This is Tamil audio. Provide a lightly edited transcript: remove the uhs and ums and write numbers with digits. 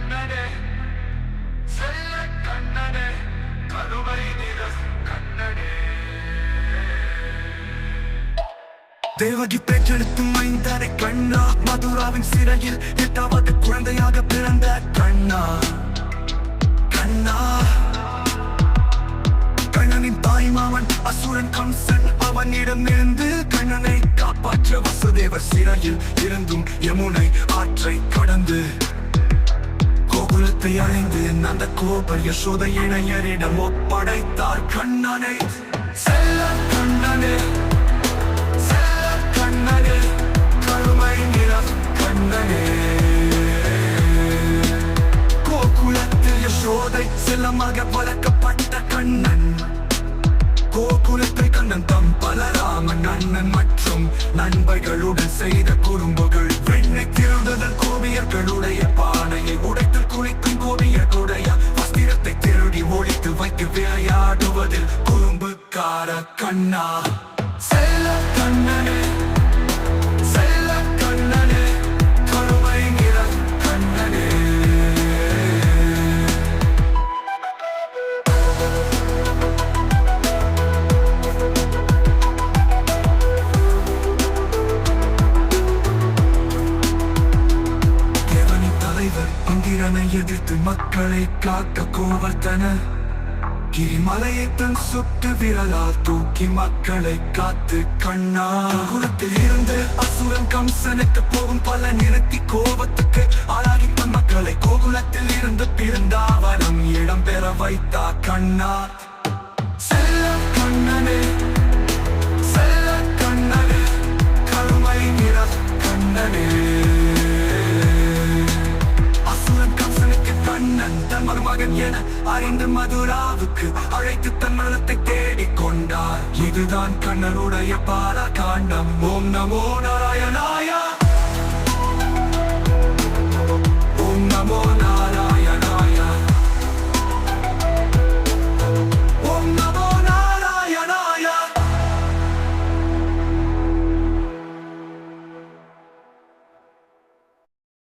கண்ணனே செல்ல கண்ணனே கருமை நிற கண்ணனே தேவகி பெற்றெடுத்து மைந்தனை கண்ணா மதுராவின் சிறையில் 8வது குழந்தையாக பிறந்த கண்ணா கண்ணா கண்ணனின் தாய்மாமன் அசுரன் கம்சன் அவனிடமிருந்து கண்ணனை காப்பாற்ற வசுதேவர் சிறையில் இருந்தும் யமுனை ஆற்றை கடந்து கோகுலத்தை அடைந்து நந்த கோபர் யசோதை இணையரிடம் ஒப்படைத்தார் கண்ணனை செல்ல கண்ணனே கண்ணனே கருமை நிறம் கண்ணனே கோகுலத்தில் யசோதை செல்லமாக வளர்க்கப்பட்ட கண்ணன் கோகுலத்தை கண்ணன் தம் பலராமன் அண்ணன் மற்றும் நண்பர்களுடன் செய்த குறும்புகள் வெண்ணை திருடுதல் கோபியர்களுடைய பானையை உடைத்தல் குளிக்கும் கோபியர்களுடைய வஸ்திரத்தை திருடி ஒழித்து வைக்க விளையாடுவதில் குறும்புக்கார கண்ணா செல்ல கண்ணனே செல்ல கண்ணனே கருமை நிற கண்ணனே தேவனின் தலைவர் இந்திரனை எதிர்த்து மக்களை காக்க கோவர்த்தன கிரிமலையை தன் சுட்டு விரலால் தூக்கி மக்களை காத்து கண்ணா குலத்தில் இருந்து அசுரன் கம்சனுக்கு போகும் பல நிறுத்தி கோபத்துக்கு ஆளாகி தன் மக்களை கோகுலத்தில் இருந்து பிறந்தாவனம் இடம் பெற வைத்தா கண்ணா செல்ல கண்ணனே செல்ல கண்ணனே கருமை நிற கண்ணனே அசுரன் கம்சனுக்கு கண்ணன் தன் மருமகன் என அறிந்து மதுராவுக்கு அழைத்து தன் மனத்தை தேடிக் கொண்டார் இதுதான் கண்ணனுடைய பால காண்டம் ஓம் நமோ நாராயணாய